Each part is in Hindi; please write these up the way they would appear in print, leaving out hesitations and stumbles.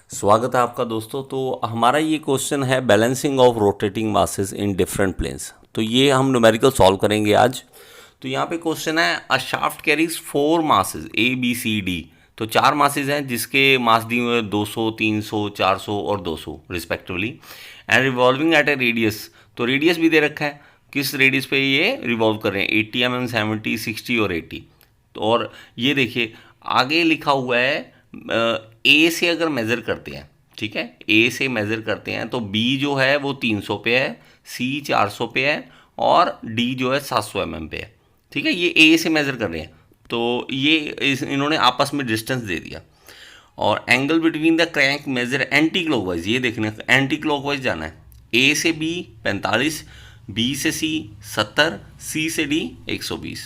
स्वागत है आपका दोस्तों। तो हमारा ये क्वेश्चन है balancing of rotating masses in different planes. तो ये हम न्यूमेरिकल सॉल्व करेंगे आज। तो यहाँ पे क्वेश्चन है a shaft carries 4 masses A B C D. तो 4 मासेस हैं जिसके मास दिए हुए 200, 300, 400 और 200 respectively, and revolving at a radius. तो रेडियस भी दे रखा है, किस रेडियस पे ये रिवॉल्व कर रहे हैं, 80 mm, 70, 60 और 80। तो और ये देखिए आगे लिखा हुआ है ए से अगर मेज़र करते हैं, ठीक है, ए से मेज़र करते हैं तो बी जो है वो 300 पे है, सी 400 पे है और डी जो है 700 mm पे है। ठीक है, ये ए से मेज़र कर रहे हैं तो ये इन्होंने आपस में डिस्टेंस दे दिया। और angle between the crank measure anti clockwise, ये देखने एंटी क्लॉकवाइज जाना है। ए से बी 45, बी से सी 70, सी से डी 120।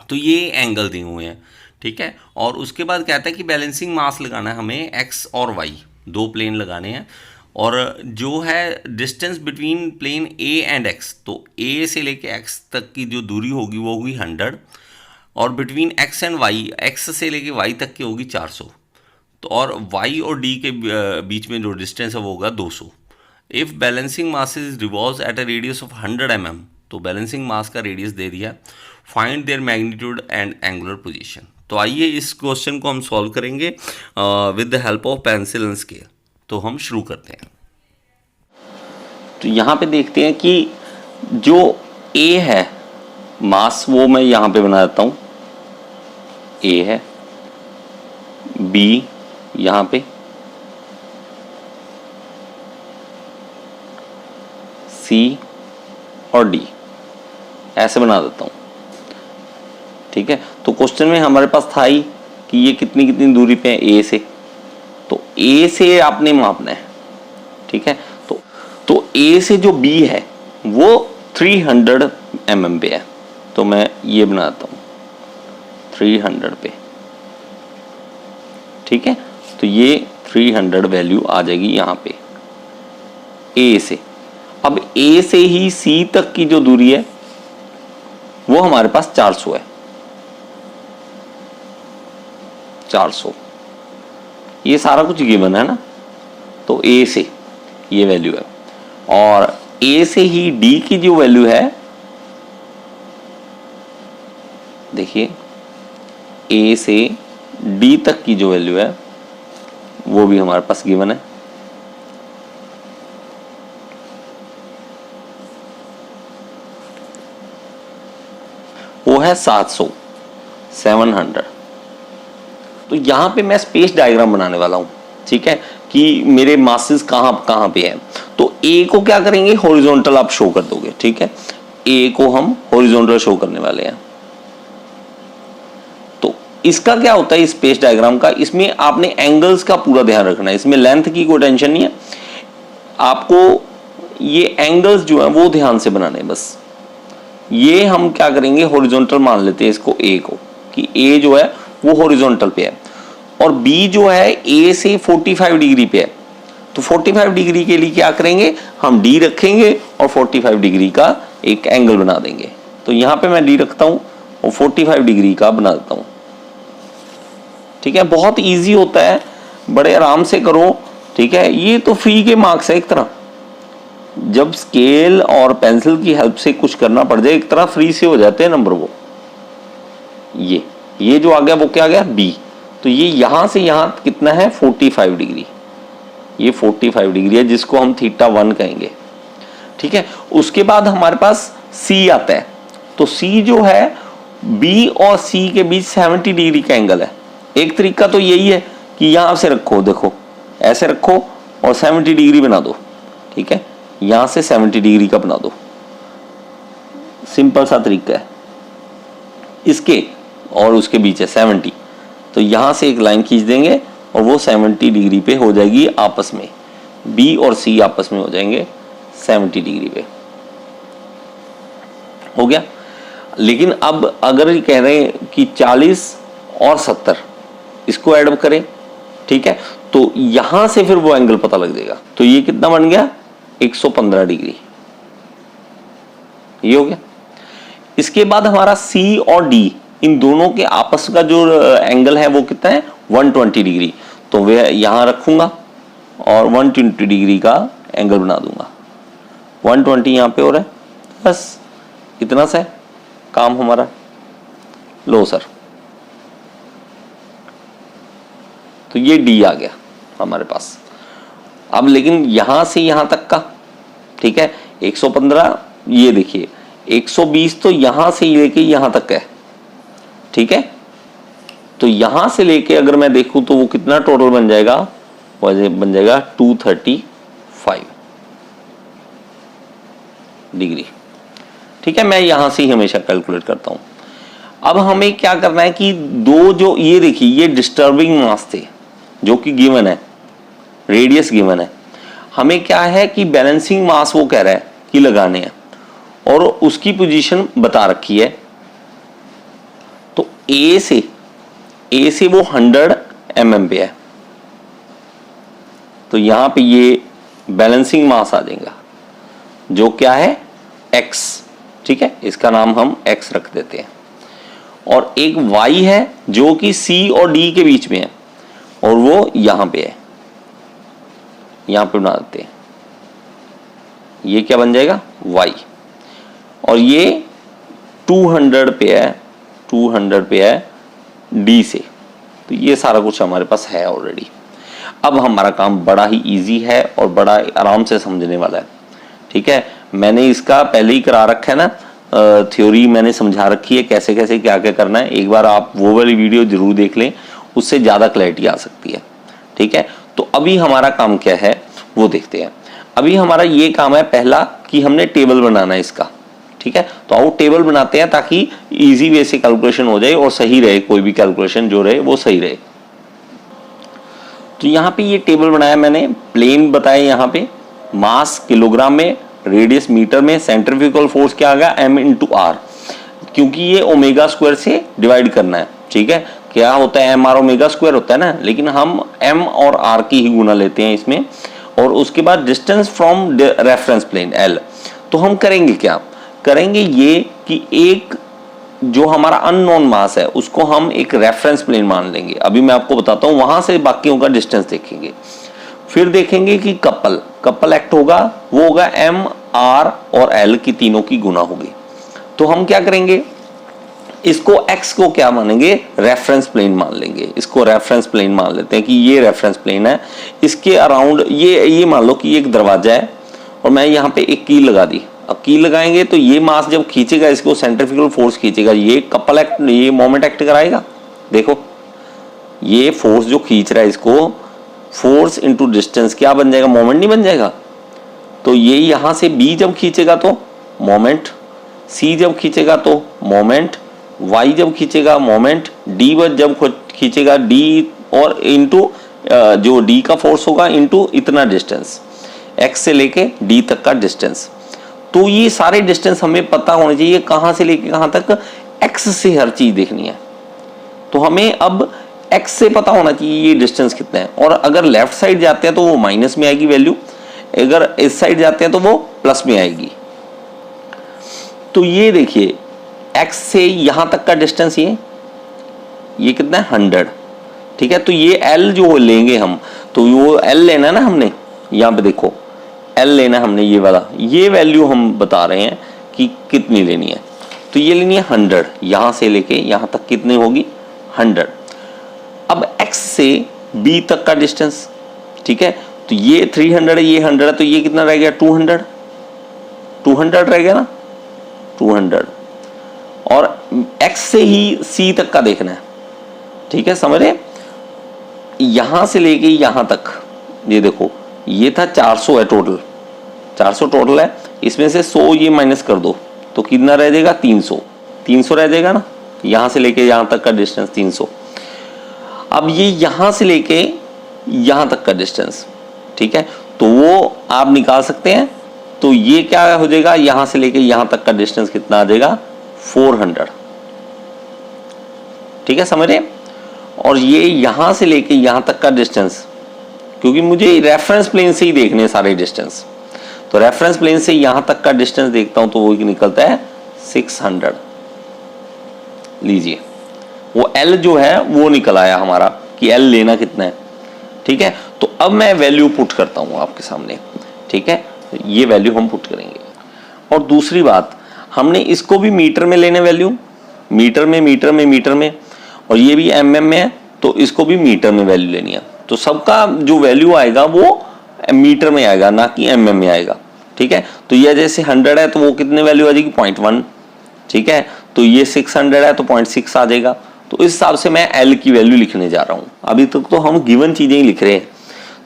तो ये एंगल दिए हुए हैं, ठीक है। और उसके बाद कहता है कि बैलेंसिंग मास लगाना है हमें एक्स और वाई, दो प्लेन लगाने हैं। और जो है distance between plane A and X, तो ए से लेके एक्स तक की जो दूरी होगी वो होगी 100, और between X and Y, X से लेके वाई तक की होगी 400। तो और वाई और डी के बीच में जो डिस्टेंस है वो होगा 200। If balancing masses revolves at a radius of 100 mm, तो बैलेंसिंग मास का रेडियस दे दिया। Find there magnitude and angular position. तो आइए इस क्वेश्चन को हम सॉल्व करेंगे with the help of pencil and scale. तो हम शुरू करते हैं। तो यहाँ पे देखते हैं कि जो ए है मास, वो मैं यहाँ पे बना देता हूँ, ए है, बी यहाँ पे, सी और डी ऐसे बना देता हूँ। ठीक है, तो क्वेश्चन में हमारे पास था ही कि ये कितनी कितनी दूरी पे है ए से, तो ए से आपने मापना है। ठीक है, तो ए से जो बी है वो 300 mm पे है, तो मैं ये बनाता हूँ 300 पे। ठीक है, तो ये 300 वैल्यू आ जाएगी यहाँ पे ए से। अब ए से ही सी तक की जो दूरी है वो हमारे पास 400 है, 400। ये सारा कुछ गिवन है ना, तो ए से ये वैल्यू है। और ए से ही डी की जो वैल्यू है, देखिए ए से डी तक की जो वैल्यू है वो भी हमारे पास गिवन है। वो है 700। तो यहां पे मैं स्पेस डायग्राम बनाने वाला हूं, ठीक है, कि मेरे मासेस कहां कहां पे है। तो ए को क्या करेंगे, हॉरिजॉन्टल आप शो कर दोगे। ठीक है, ए को हम हॉरिजॉन्टल शो करने वाले हैं। तो इसका क्या होता है स्पेस डायग्राम का, इसमें आपने एंगल्स का पूरा ध्यान रखना है, इसमें लेंथ की कोई टेंशन नहीं है आपको। ये एंगल्स जो है वो ध्यान से बनाने हैं बस। ये हम क्या करेंगे, हॉरिजॉन्टल मान लेते हैं इसको, ए को, कि ए जो है वो हॉरिजॉन्टल पे है और बी जो है ए से 45 डिग्री पे है। तो 45 डिग्री के लिए क्या करेंगे, हम डी रखेंगे और 45 डिग्री का एक एंगल बना देंगे। तो यहां पे मैं डी रखता हूं और 45 डिग्री का बना देता हूं। ठीक है, बहुत इजी होता है, बड़े आराम से करो। ठीक है, ये तो फ्री के मार्क्स है एक तरह। जब स्केल और पेंसिल की हेल्प से कुछ करना पड़ जाए, एक तरह फ्री से हो जाते हैं नंबर। वो ये जो आ गया वो क्या आ गया, बी। तो ये यहां से यहां कितना है, 45 डिग्री। ये 45 डिग्री है जिसको हम θ1 कहेंगे। ठीक है, उसके बाद हमारे पास सी आता है। तो सी जो है बी और सी के बीच 70 डिग्री का एंगल है। एक तरीका तो यही है कि यहां से रखो, देखो ऐसे रखो और 70 डिग्री बना दो। ठीक है, यहां से 70 डिग्री का बना दो, सिंपल सा तरीका है। इसके और उसके बीच है 70, तो यहां से एक लाइन खींच देंगे और वो 70 डिग्री पे हो जाएगी आपस में, बी और सी आपस में हो जाएंगे 70 डिग्री पे। हो गया। लेकिन अब अगर ये कह रहे हैं कि 40 और 70 इसको ऐड करें, ठीक है, तो यहां से फिर वो एंगल पता लग जाएगा। तो ये कितना बन गया, 115 डिग्री। ये हो गया। इसके बाद हमारा सी और डी, इन दोनों के आपस का जो एंगल है वो कितना है, 120 डिग्री। तो वह यहाँ रखूँगा और 120 डिग्री का एंगल बना दूंगा। 120 यहाँ पे हो रहा है, बस इतना सा है काम हमारा। लो सर, तो ये डी आ गया हमारे पास। अब लेकिन यहां से यहां तक का, ठीक है, 115, ये देखिए 120 तो यहां से लेके यहां तक है, ठीक है। तो यहां से लेके अगर मैं देखूं तो वो कितना टोटल बन जाएगा, बन जाएगा 235 डिग्री, ठीक है। मैं यहां से ही हमेशा कैलकुलेट करता हूं। अब हमें क्या करना है कि दो जो ये देखिए ये डिस्टर्बिंग मास थे जो कि गिवन है, रेडियस गिवन है, हमें क्या है कि बैलेंसिंग मास वो कह रहा है कि लगाने हैं और उसकी पोजीशन बता रखी है। तो ए से वो 100 mm पे है, तो यहां पे ये बैलेंसिंग मास आ जाएगा जो क्या है x, ठीक है, इसका नाम हम x रख देते हैं। और एक y है जो कि c और d के बीच में है और वो यहां पे है, यहां पे बना देते हैं, ये क्या बन जाएगा y। और ये 200 पे है, 200 पे है d से, तो ये सारा कुछ हमारे पास है ऑलरेडी। अब हमारा काम बड़ा ही इजी है और बड़ा आराम से समझने वाला है, ठीक है। मैंने इसका पहले ही करा रखा है ना, थ्योरी मैंने समझा रखी है कैसे कैसे क्या क्या करना है। एक बार आप वो वाली वीडियो जरूर देख लें, उससे ज़्यादा क्लैरिटी आ सकती है, ठीक है। तो अभी हमारा काम क्या है वो देखते हैं। अभी हमारा ये काम है पहला कि हमने टेबल बनाना है इसका, ठीक है। तो आओ टेबल बनाते हैं ताकि इजी वे से कैलकुलेशन हो जाए और सही रहे, कोई भी कैलकुलेशन जो रहे वो सही रहे। तो यहाँ पे ये टेबल बनाया मैंने, प्लेन बताया यहाँ पे, मास किलोग्राम में, रेडियस मीटर में, सेंट्रीफ्यूगल फोर्स क्या आ गया m/r, क्योंकि ये ओमेगा स्क्वायर से डिवाइड करना है, ठीक है। क्या होता है mr ओमेगा स्क्वायर होता है ना, लेकिन हम m और r की ही गुना लेते हैं इसमें। और उसके बाद distance from reference plane l। तो हम करेंगे क्या, करेंगे ये कि एक जो हमारा अननोन मास है उसको हम एक रेफरेंस प्लेन मान लेंगे। अभी मैं आपको बताता हूँ, वहां से बाकियों का डिस्टेंस देखेंगे। फिर देखेंगे कि कपल एक्ट होगा, वो होगा m, r और l की तीनों की गुना होगी। तो हम क्या करेंगे, इसको x को क्या मानेंगे, रेफरेंस प्लेन मान लेंगे। इसको रेफरेंस प्लेन मान लेते हैं कि ये रेफरेंस प्लेन है, इसके अराउंड ये मान लो कि एक दरवाजा है और मैं यहाँ पे एक कील लगा दी। अब कील लगाएंगे तो ये मास जब खींचेगा इसको, सेंट्रीफ्यूगल फोर्स खींचेगा, ये कपल एक्ट, ये मोमेंट एक्ट कराएगा। देखो ये फोर्स जो खींच रहा है इसको, फोर्स इंटू डिस्टेंस क्या बन जाएगा, मोमेंट नहीं बन जाएगा। तो ये यहां से B जब खींचेगा तो मोमेंट, C जब खींचेगा तो मोमेंट, Y जब खींचेगा मोमेंट, D जब खींचेगा D और इंटू जो D का फोर्स होगा इंटू इतना डिस्टेंस, X से लेके D तक का डिस्टेंस। तो ये सारे डिस्टेंस हमें पता होने चाहिए, कहां से लेके कहां तक, X से हर चीज देखनी है। तो हमें अब x से पता होना चाहिए ये डिस्टेंस कितना है। और अगर लेफ्ट साइड जाते हैं तो वो माइनस में आएगी वैल्यू, अगर इस साइड जाते हैं तो वो प्लस में आएगी। तो ये देखिए x से यहां तक का डिस्टेंस ये कितना है 100, ठीक है। तो ये l जो लेंगे हम, तो वो l लेना है ना हमने, यहाँ पे देखो l लेना है हमने, ये वाला, ये वैल्यू हम बता रहे हैं कि कितनी लेनी है। तो ये लेनी है 100, यहां से लेके यहां तक कितनी होगी 100। अब x से b तक का डिस्टेंस, ठीक है। तो ये 300 है, ये 100 है, तो ये कितना रह गया 200 रह गया ना 200। और x से ही c तक का देखना है, ठीक है, समझ रहे। यहां से लेके यहां तक ये देखो, ये था 400 है टोटल, 400 टोटल है, इसमें से 100 ये माइनस कर दो तो कितना रह जाएगा 300 रह जाएगा ना, यहां से लेके यहां तक का डिस्टेंस 300। अब ये यहां से लेके यहां तक का डिस्टेंस, ठीक है, तो वो आप निकाल सकते हैं। तो ये क्या हो जाएगा, यहां से लेके यहां तक का डिस्टेंस कितना आ जाएगा 400, ठीक है, समझ रहे। और ये यहां से लेके यहां तक का डिस्टेंस, क्योंकि मुझे रेफरेंस प्लेन से ही देखने सारे डिस्टेंस, तो रेफरेंस प्लेन से यहां तक का डिस्टेंस देखता हूं तो वो निकलता है 600। लीजिए वो L जो है वो निकल आया हमारा कि L लेना कितना है, ठीक है। तो अब मैं वैल्यू पुट करता हूँ आपके सामने, ठीक है, ये वैल्यू हम पुट करेंगे। और दूसरी बात, हमने इसको भी मीटर में लेने वैल्यू, मीटर में, और ये भी mm में है तो इसको भी मीटर में वैल्यू लेनी है। तो सबका जो वैल्यू आएगा वो मीटर में आएगा, ना कि mm में आएगा, ठीक है। तो ये जैसे 100 है तो वो कितने वैल्यू आ जाएगी, 0.1, ठीक है। तो ये 600 है तो 0.6 आ जाएगा। तो इस हिसाब से मैं L की वैल्यू लिखने जा रहा हूं। अभी तक तो हम गिवन चीजें ही लिख रहे हैं।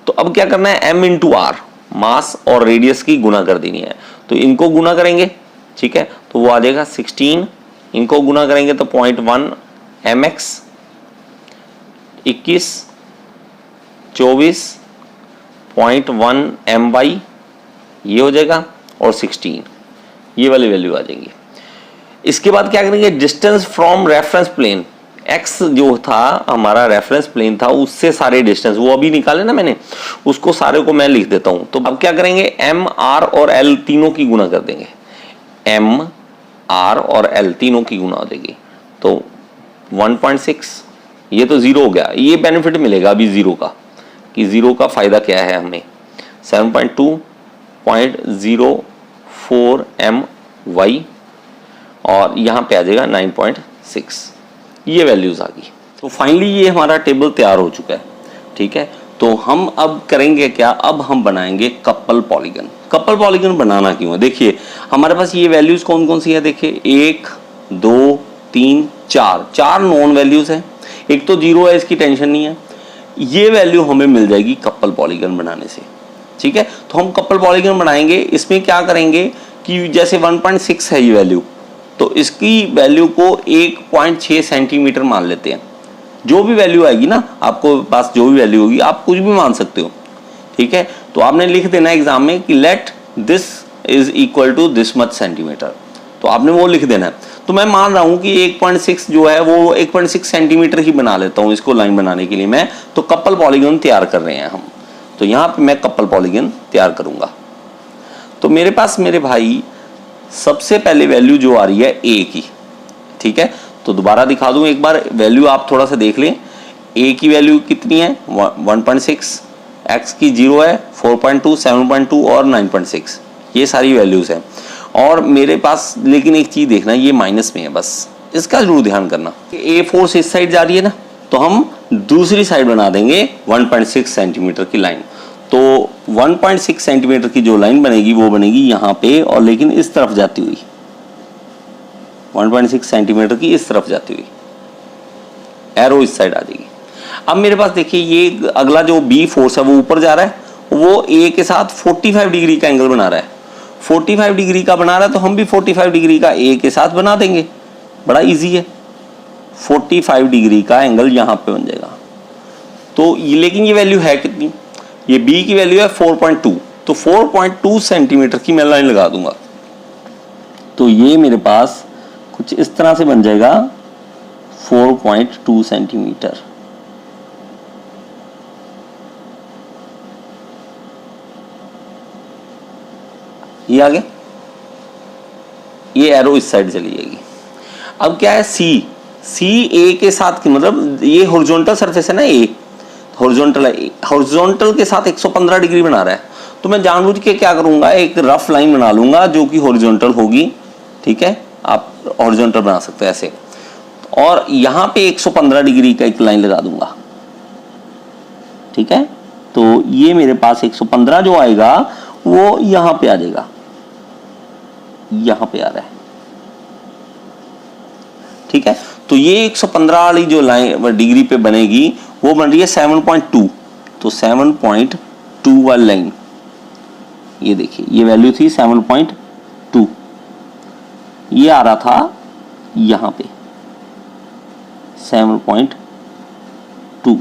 तो अब क्या करना है, m इंटू आर, मास और रेडियस की गुना कर देनी है। तो इनको गुना करेंगे, ठीक है, तो वो आ जाएगा 16, इनको गुना करेंगे तो 0.1 mx, 21, 24.1 my, ये हो जाएगा, और 16, ये वाली वैल्यू आ जाएंगी। इसके बाद क्या करेंगे, distance from reference plane, x जो था हमारा रेफरेंस प्लेन था उससे सारे डिस्टेंस वो अभी निकाले ना मैंने, उसको सारे को मैं लिख देता हूं। तो अब क्या करेंगे, m, r और l तीनों की गुना कर देंगे, m, r और l तीनों की गुना हो जाएगी। तो 1.6, ये तो 0 हो गया, ये बेनिफिट मिलेगा अभी 0 का, कि 0 का फायदा क्या है हमें, 7.2.04 my, और यहाँ पे आ जाएगा 9.6, ये वैल्यूज आ गई। तो फाइनली ये हमारा टेबल तैयार हो चुका है, ठीक है। तो हम अब करेंगे क्या, अब हम बनाएंगे कपल पॉलीगन। कपल पॉलीगन बनाना क्यों है, देखिए हमारे पास ये वैल्यूज कौन कौन सी है, देखिए 1, 2, 3, 4 नॉन वैल्यूज हैं, एक तो 0 है, इसकी टेंशन नहीं है। ये वैल्यू हमें मिल जाएगी कपल पॉलीगन बनाने से, ठीक है। तो हम कपल पॉलीगन बनाएंगे, इसमें क्या करेंगे कि जैसे 1.6 है ये वैल्यू, तो इसकी वैल्यू को 1.6 सेंटीमीटर मान लेते हैं। जो भी वैल्यू आएगी ना, आपको पास जो भी वैल्यू होगी आप कुछ भी मान सकते हो, ठीक है। तो आपने लिख देना एग्जाम में कि let this is equal to this much centimetre, तो आपने वो लिख देना है। तो मैं मान रहा हूं कि 1.6 जो है वो 1.6 सेंटीमीटर ही बना लेता हूं इसको लाइन बनाने के लिए मैं। तो कपल पॉलीगन तैयार कर रहे हैं हम, तो यहां पे मैं कपल पॉलीगन तैयार करूंगा। तो मेरे पास मेरे भाई सबसे पहले वैल्यू जो आ रही है a की, ठीक है। तो दोबारा दिखा दूं एक बार, वैल्यू आप थोड़ा सा देख लें। a की वैल्यू कितनी है, 1.6, x की 0 है, 4.2, 7.2 और 9.6, ये सारी वैल्यूज हैं। और मेरे पास लेकिन एक चीज देखना, ये माइनस में है, बस इसका जरूर ध्यान करना। A4 से इस साइड जा रही है ना, तो हम दूसरी साइड बना देंगे 1.6 सेंटीमीटर की लाइन। तो 1.6 सेंटीमीटर की जो लाइन बनेगी वो बनेगी यहाँ पे, और लेकिन इस तरफ जाती हुई, 1.6 सेंटीमीटर की इस तरफ जाती हुई, एरो इस साइड आ जाएगी। अब मेरे पास देखिए ये अगला जो B फोर्स है वो ऊपर जा रहा है, वो A के साथ 45 डिग्री का एंगल बना रहा है, 45 डिग्री का बना रहा है, तो हम भी 45 डिग्री का A के साथ बना देंगे, बड़ा इजी है। 45 डिग्री का एंगल यहाँ पे बन जाएगा। तो लेकिन ये वैल्यू है कितनी, ये B की वैल्यू है 4.2, तो 4.2 सेंटीमीटर की मैं लाइन लगा दूंगा। तो ये मेरे पास कुछ इस तरह से बन जाएगा 4.2 सेंटीमीटर। ये आगे, ये एरो इस साइड चली जाएगी। अब क्या है, सी ए के साथ, मतलब ये हॉरिजॉन्टल सरफेस है ना, ए हॉरिजॉन्टल है, हॉरिजॉन्टल के साथ 115 डिग्री बना रहा है। तो मैं जानबूझ के क्या करूंगा, एक रफ लाइन बना लूंगा जो कि हॉरिजॉन्टल होगी, ठीक है। आप हॉरिजॉन्टल बना सकते हैं ऐसे, और यहां पे 115 डिग्री का एक लाइन लगा दूंगा, ठीक है। तो ये मेरे पास 115 जो आएगा वो यहां पे आ जाएगा, यहां पे आ रहा है, ठीक है। तो ये 115 वाली जो लाइन डिग्री पे बनेगी वो बन रही है 7.2, तो 7.2 वाली लाइन, ये देखिए ये वैल्यू थी 7.2, ये आ रहा था यहां पे 7.2,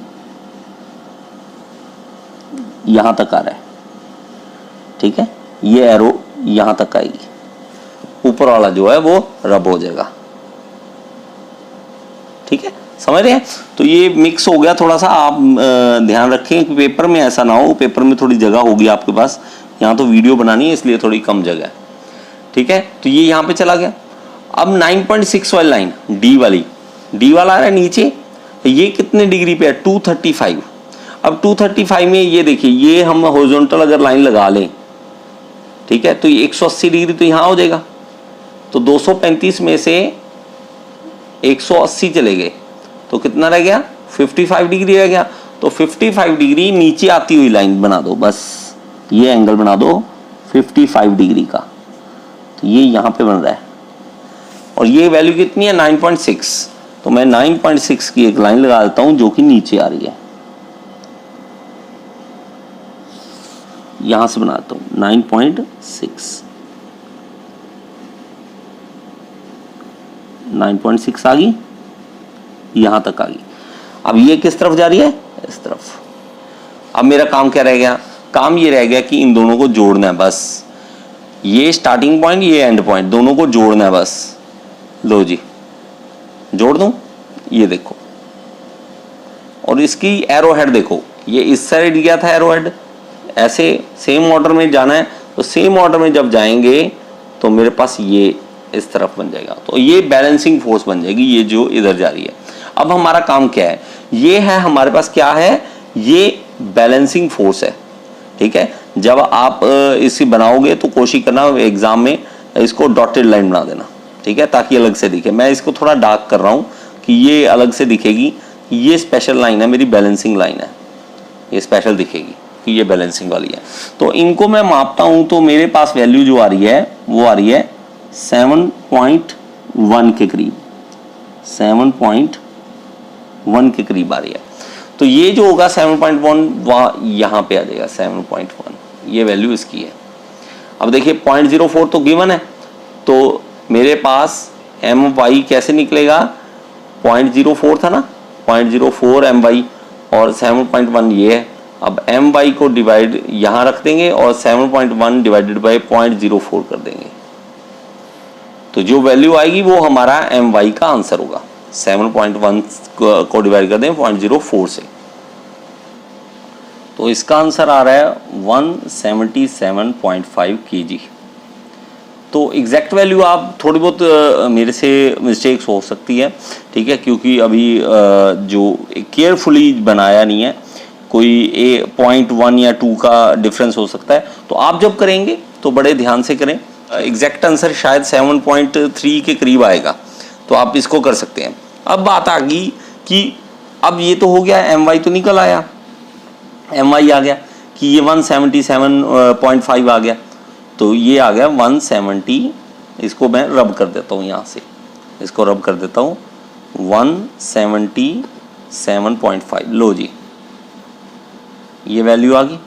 यहां तक आ रहा है, ठीक है। ये एरो यहां तक आएगी, ऊपर वाला जो है वो रब हो जाएगा, ठीक है, समझ रहे हैं। तो ये मिक्स हो गया थोड़ा सा, आप ध्यान रखें कि पेपर में ऐसा ना हो, पेपर में थोड़ी जगह होगी आपके पास, यहाँ तो वीडियो बनानी है इसलिए थोड़ी कम जगह है, ठीक है। तो ये यहाँ पे चला गया। अब 9.6 वाली लाइन, डी वाला आ रहा है नीचे, ये कितने डिग्री पे है, 235। अब 235 में ये देखिए, ये हम हॉरिजॉन्टल अगर लाइन लगा लें, ठीक है, तो ये 180 डिग्री तो यहाँ हो जाएगा। तो 235 में से 180 चले गए तो कितना रह गया, 55 डिग्री रह गया। तो 55 डिग्री नीचे आती हुई लाइन बना दो, बस ये एंगल बना दो 55 डिग्री का। तो ये यहाँ पे बन रहा है और ये वैल्यू कितनी है, 9.6। तो मैं 9.6 की एक लाइन लगा देता हूं जो कि नीचे आ रही है, यहां से बनाता हूं 9.6। 9.6 आ गई, यहां तक आ गई। अब ये किस तरफ जा रही है, इस तरफ। अब मेरा काम क्या रह गया, काम ये रह गया कि इन दोनों को जोड़ना है बस। ये स्टार्टिंग पॉइंट, ये एंड पॉइंट, दोनों को जोड़ना है बस। लो जी, जोड़ दूं, ये देखो। और इसकी एरो हेड देखो, ये इस साइड गया था एरो हेड, ऐसे सेम ऑर्डर में जाना है। तो सेम ऑर्डर में जब जाएंगे तो मेरे पास ये इस तरफ बन जाएगा। तो ये बैलेंसिंग फोर्स बन जाएगी, ये जो इधर जा रही है। अब हमारा काम क्या है, ये है हमारे पास क्या है, ये बैलेंसिंग फोर्स है। ठीक है, जब आप इसे बनाओगे तो कोशिश करना एग्जाम में इसको डॉटेड लाइन बना देना, ठीक है, ताकि अलग से दिखे। मैं इसको थोड़ा डार्क कर रहा हूं कि ये अलग से दिखेगी। ये स्पेशल लाइन है, मेरी बैलेंसिंग लाइन है, ये स्पेशल दिखेगी कि ये बैलेंसिंग वाली है। तो इनको मैं मापता हूं तो मेरे पास वैल्यू जो आ रही है वो आ रही है 7.1 के करीब, 7.1 के करीब आ रही है। तो ये जो होगा 7.1 वहाँ यहाँ पे आ जाएगा 7.1, ये वैल्यू इसकी है। अब देखिए 0.04 तो गिवन है, तो मेरे पास एम वाई कैसे निकलेगा, 0.04 था ना, 0.04 एम वाई और 7.1 ये है। अब एम वाई को डिवाइड यहाँ रख देंगे और 7.1 डिवाइडेड बाई 0.04 कर देंगे। तो जो वैल्यू आएगी वो हमारा एम वाई का आंसर होगा। 7.1 को डिवाइड कर दें 0.04 से, तो इसका आंसर आ रहा है 177.5 kg। तो एग्जैक्ट वैल्यू आप थोड़ी बहुत मेरे से मिस्टेक्स हो सकती है, ठीक है, क्योंकि अभी जो केयरफुली बनाया नहीं है, कोई 0.1 या 2 का डिफरेंस हो सकता है। तो आप जब करेंगे तो बड़े ध्यान से करें। एग्जैक्ट आंसर शायद 7.3 के करीब आएगा, तो आप इसको कर सकते हैं। अब बात आ गई कि अब ये तो हो गया, एम वाई तो निकल आया, एम वाई आ गया कि ये 177.5 आ गया। तो ये आ गया 170, इसको मैं रब कर देता हूँ, यहाँ से इसको रब कर देता हूँ, 177.5। लो जी, ये वैल्यू आ गई।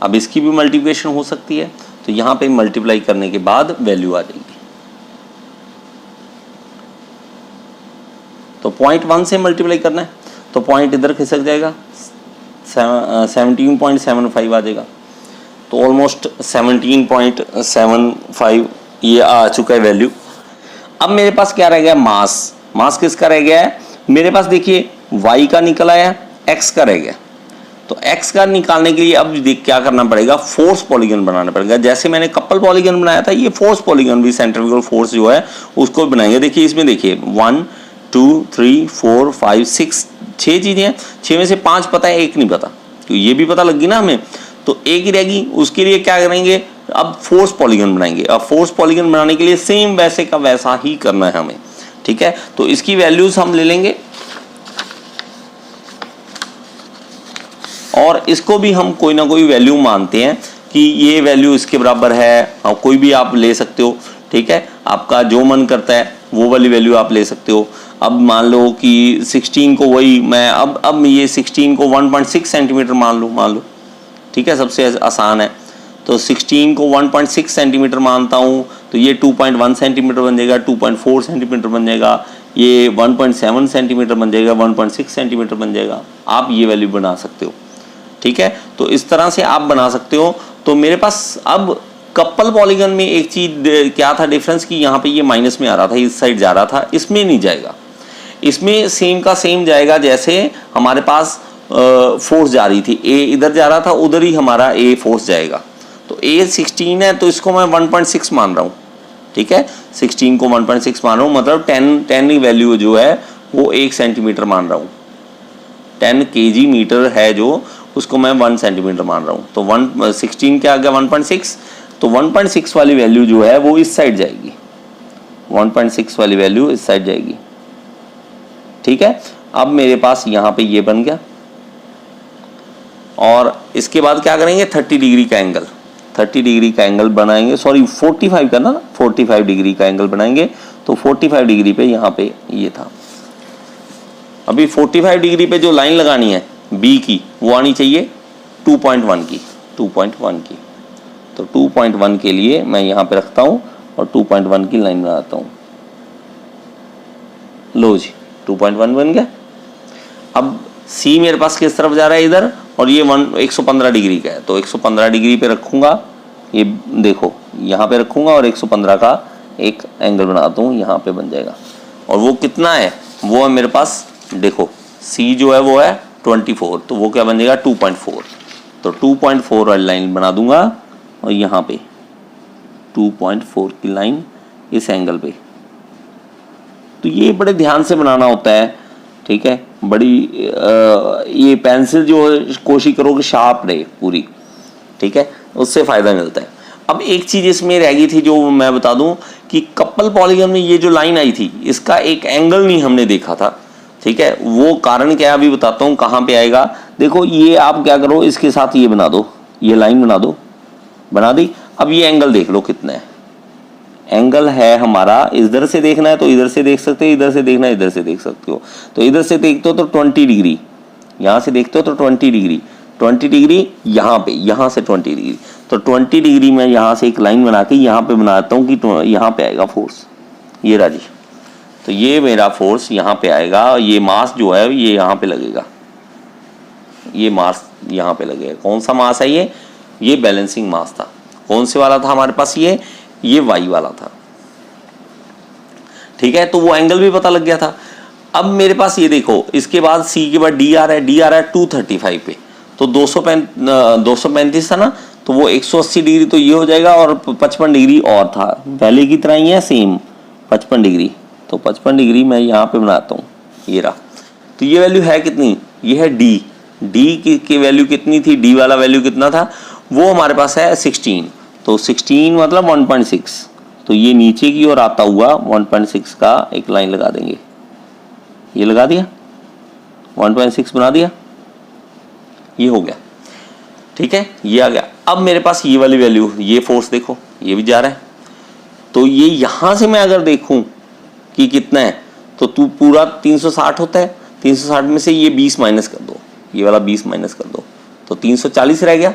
अब इसकी भी मल्टीप्लिकेशन हो सकती है, तो यहाँ पे मल्टीप्लाई करने के बाद वैल्यू आ जाएगी। तो 0.1 से मल्टीप्लाई करना है तो पॉइंट इधर खिसक जाएगा, 17.75 आ जाएगा। तो ऑलमोस्ट 17.75 ये आ चुका है वैल्यू। अब मेरे पास क्या रह गया, मास। मास किसका रह गया है, मेरे पास देखिए y का निकल आया, x का रह गया। तो x का निकालने के लिए अब देख क्या करना पड़ेगा, फोर्स पॉलीगन बनाना पड़ेगा। जैसे मैंने कपल पॉलीगन बनाया था, ये फोर्स पॉलीगन भी सेंट्रीफ्यूगल फोर्स जो है उसको बनाएंगे। देखिए इसमें देखिए 1 2 3 4 5 6 6 चीजें हैं, 6 में से 5 पता है, 1 नहीं पता, तो ये भी पता लगी ना हमें, तो एक ही रहेगी। उसके लिए क्या करेंगे, अब फोर्स पॉलीगन बनाएंगे। अब फोर्स पॉलीगन बनाने के लिए सेम वैसे का वैसा ही करना है हमें, ठीक है। तो इसकी वैल्यूज हम ले लेंगे और इसको भी हम कोई ना कोई वैल्यू मानते हैं कि ये वैल्यू इसके बराबर है, और कोई भी आप ले सकते हो, ठीक है। आपका जो मन करता है वो वाली वैल्यू आप ले सकते हो। अब मान लो कि 16 को वही मैं अब ये 16 को 1.6 सेंटीमीटर मान लो, ठीक है, सबसे आसान है। तो 16 को 1.6 सेंटीमीटर मानता हूँ, तो ये 2.1 सेंटीमीटर बन जाएगा, 2.4 सेंटीमीटर बन जाएगा, ये 1.7 सेंटीमीटर बन जाएगा, 1.6 सेंटीमीटर बन जाएगा। आप ये वैल्यू बना सकते हो, ठीक है। तो इस तरह से आप बना सकते हो। तो मेरे पास अब कपल पॉलीगन में एक चीज क्या था डिफरेंस, कि यहाँ पे ये माइनस में आ रहा था, इस साइड जा रहा था, इसमें नहीं जाएगा। इसमें सेम का सेम जाएगा, जैसे हमारे पास फोर्स जा रही थी, ए इधर जा रहा था, उधर ही हमारा ए फोर्स जाएगा। तो ए 16 है, तो इसको मैं 1.6 मान रहा हूँ, ठीक है। 16 को 1.6 मान रहा हूँ, मतलब 10 की वैल्यू जो है वो 1 सेंटीमीटर मान रहा हूँ। 10 kg मीटर है जो उसको मैं 1 सेंटीमीटर मान रहा हूँ। तो 16 क्या आ गया 1.6, तो 1.6 वाली वैल्यू जो है वो इस साइड जाएगी, 1.6 वाली वैल्यू इस साइड जाएगी। ठीक है, अब मेरे पास यहाँ पे ये बन गया और इसके बाद क्या करेंगे 30 डिग्री का एंगल, 30 डिग्री का एंगल बनाएंगे, सॉरी 45 का ना, 45 डिग्री का एंगल बनाएंगे। तो 45 डिग्री पे यहाँ पे ये था। अभी 45 डिग्री पे जो लाइन लगानी है बी की वो आनी चाहिए 2.1 की, 2.1 की। तो 2.1 के लिए मैं यहाँ पे रखता हूँ और 2.1 की लाइन बनाता हूँ। लो जी 2.1 बन गया। अब सी मेरे पास किस तरफ जा रहा है इधर, और ये 115 डिग्री का है, तो 115 डिग्री पे रखूँगा, ये देखो यहाँ पे रखूँगा और 115 का एक एंगल बनाता हूँ, यहाँ पे बन जाएगा। और वो कितना है, वो है मेरे पास देखो सी जो है वो है 24, तो वो क्या बन जाएगा 2.4। तो 2.4 वाली लाइन बना दूंगा और यहाँ पे 2.4 की लाइन इस एंगल पे। तो ये बड़े ध्यान से बनाना होता है, ठीक है, बड़ी ये पेंसिल जो कोशिश करो कि शार्प रहे पूरी, ठीक है, उससे फ़ायदा मिलता है। अब एक चीज़ इसमें रह गई थी जो मैं बता दूं कि कपल पॉलीगन में ये जो लाइन आई थी इसका एक एंगल नहीं हमने देखा था, ठीक है। वो कारण क्या है अभी बताता हूँ कहाँ पे आएगा। देखो ये आप क्या करो, इसके साथ ये बना दो, ये लाइन बना दो, बना दी। अब ये एंगल देख लो कितना है, एंगल है हमारा, इधर से देखना है तो इधर से देख सकते हो, इधर से देखना है इधर से देख सकते हो। तो इधर से देखते हो तो 20 डिग्री, यहाँ से देखते हो तो 20 डिग्री, 20 डिग्री यहाँ पे, यहाँ से 20 डिग्री। तो 20 डिग्री में यहाँ से एक लाइन बना के यहाँ पे बनाता हूँ कि यहाँ पे आएगा फोर्स, ये राजी। तो ये मेरा फोर्स यहाँ पे आएगा, ये मास जो है ये यहाँ पे लगेगा, ये मास यहाँ पे लगेगा। कौन सा मास है ये बैलेंसिंग मास था। कौन से वाला था हमारे पास, ये वाई वाला था, ठीक है। तो वो एंगल भी पता लग गया था। अब मेरे पास ये देखो, इसके बाद सी के बाद डी आ रहा है, डी आ रहा है 235 पे, तो 235 था ना, तो वो 180 डिग्री तो ये हो जाएगा और 55 डिग्री और था, पहले की तरह ही है सेम 55 डिग्री। तो 55 डिग्री मैं यहाँ पे बनाता हूँ, ये रहा। तो ये वैल्यू है कितनी, ये है डी, डी की वैल्यू कितनी थी, डी वाला वैल्यू कितना था, वो हमारे पास है 16। तो 16 मतलब 1.6, तो ये नीचे की ओर आता हुआ 1.6 का एक लाइन लगा देंगे, ये लगा दिया, 1.6 बना दिया, ये हो गया, ठीक है, ये आ गया। अब मेरे पास ये वाली वैल्यू, ये फोर्स देखो ये भी जा रहा है, तो ये यहाँ से मैं अगर देखूं कि कितना है, तो तू पूरा 360 होता है, 360 में से ये 20 माइनस कर दो, ये वाला 20 माइनस कर दो, तो 340 रह गया।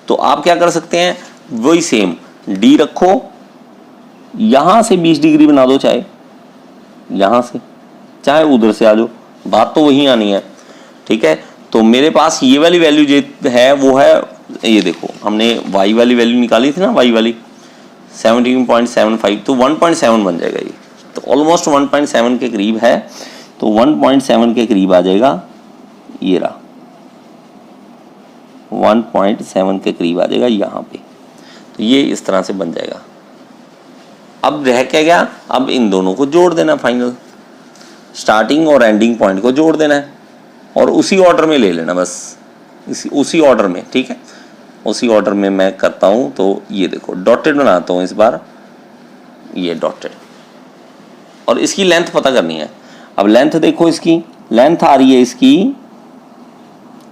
तो आप क्या कर सकते हैं, वही सेम डी रखो, यहाँ से 20 डिग्री बना दो, चाहे यहाँ से चाहे उधर से आ जाओ, बात तो वही आनी है, ठीक है। तो मेरे पास ये वाली वैल्यू जो है वो है, ये देखो हमने वाई वाली वैल्यू निकाली थी ना, वाई वाली 17.75, तो 1.7 बन जाएगा ये, तो ऑलमोस्ट 1.7 के करीब है, तो 1.7 के करीब आ जाएगा, ये रहा 1.7 के करीब आ जाएगा यहाँ पे। तो ये इस तरह से बन जाएगा। अब रह क्या गया, अब इन दोनों को जोड़ देना, फाइनल स्टार्टिंग और एंडिंग पॉइंट को जोड़ देना है और उसी ऑर्डर में ले लेना, बस उसी ऑर्डर में, ठीक है, उसी ऑर्डर में मैं करता हूँ। तो ये देखो डॉटेड बनाता हूँ इस बार, ये डॉटेड, और इसकी लेंथ पता करनी है। अब लेंथ देखो, इसकी लेंथ आ रही है इसकी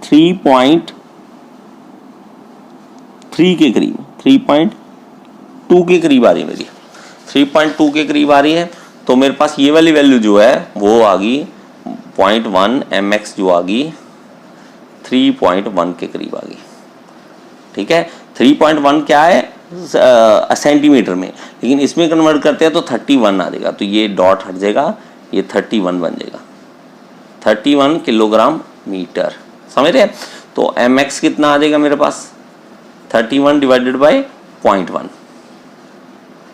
3.3 के करीब, 3.2 के करीब आ रही है मेरी, 3.2 के करीब आ रही है। तो मेरे पास ये वाली वैल्यू जो है वो आ गई 0.1 mx, जो आ गई 3.1 के करीब आ गई, ठीक है। 3.1 क्या है सेंटीमीटर में, लेकिन इसमें कन्वर्ट करते हैं तो 31 आ जाएगा, तो ये डॉट हट जाएगा, ये 31 बन जाएगा, 31 किलोग्राम मीटर, समझ रहे हैं। तो mx कितना आ जाएगा मेरे पास, 31 डिवाइडेड बाय 0.1,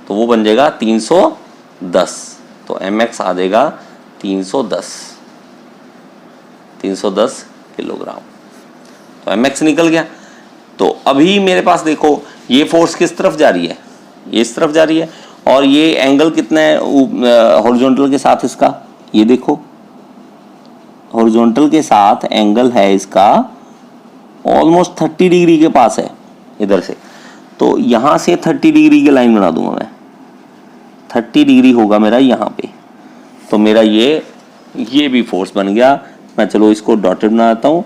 तो वो बन जाएगा 310। तो mx आ जाएगा 310 किलोग्राम। तो mx निकल गया। तो अभी मेरे पास देखो ये फोर्स किस तरफ जा रही है, ये इस तरफ जा रही है, और ये एंगल कितना है हॉरिजॉन्टल के साथ इसका, ये देखो हॉरिजॉन्टल के साथ एंगल है इसका ऑलमोस्ट 30 डिग्री के पास है इधर से, तो यहाँ से 30 डिग्री की लाइन बना दूंगा मैं, 30 डिग्री होगा मेरा यहाँ पे, तो मेरा ये भी फोर्स बन गया। मैं चलो इसको डॉटेड बनाता हूँ,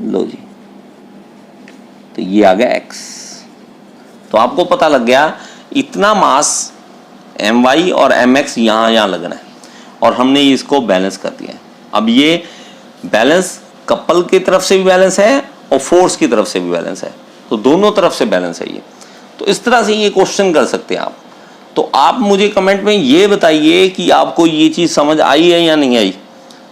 लो जी, तो ये आ गया x। तो आपको पता लग गया इतना मास my और mx यहाँ लगना है, और हमने इसको बैलेंस कर दिया है। अब ये बैलेंस कपल की तरफ से भी बैलेंस है और फोर्स की तरफ से भी बैलेंस है, तो दोनों तरफ से बैलेंस है ये। तो इस तरह से ये क्वेश्चन कर सकते हैं आप। तो आप मुझे कमेंट में ये बताइए कि आपको ये चीज़ समझ आई है या नहीं आई,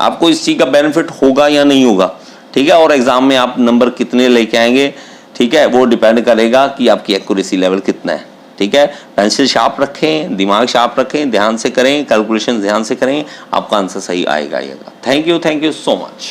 आपको इस चीज़ का बेनिफिट होगा या नहीं होगा, ठीक है। और एग्जाम में आप नंबर कितने लेके आएंगे, ठीक है, वो डिपेंड करेगा कि आपकी एक्यूरेसी लेवल कितना है, ठीक है। पेंसिल शार्प रखें, दिमाग शार्प रखें, ध्यान से करें, कैलकुलेशन ध्यान से करें, आपका आंसर सही आएगा। Thank you so much.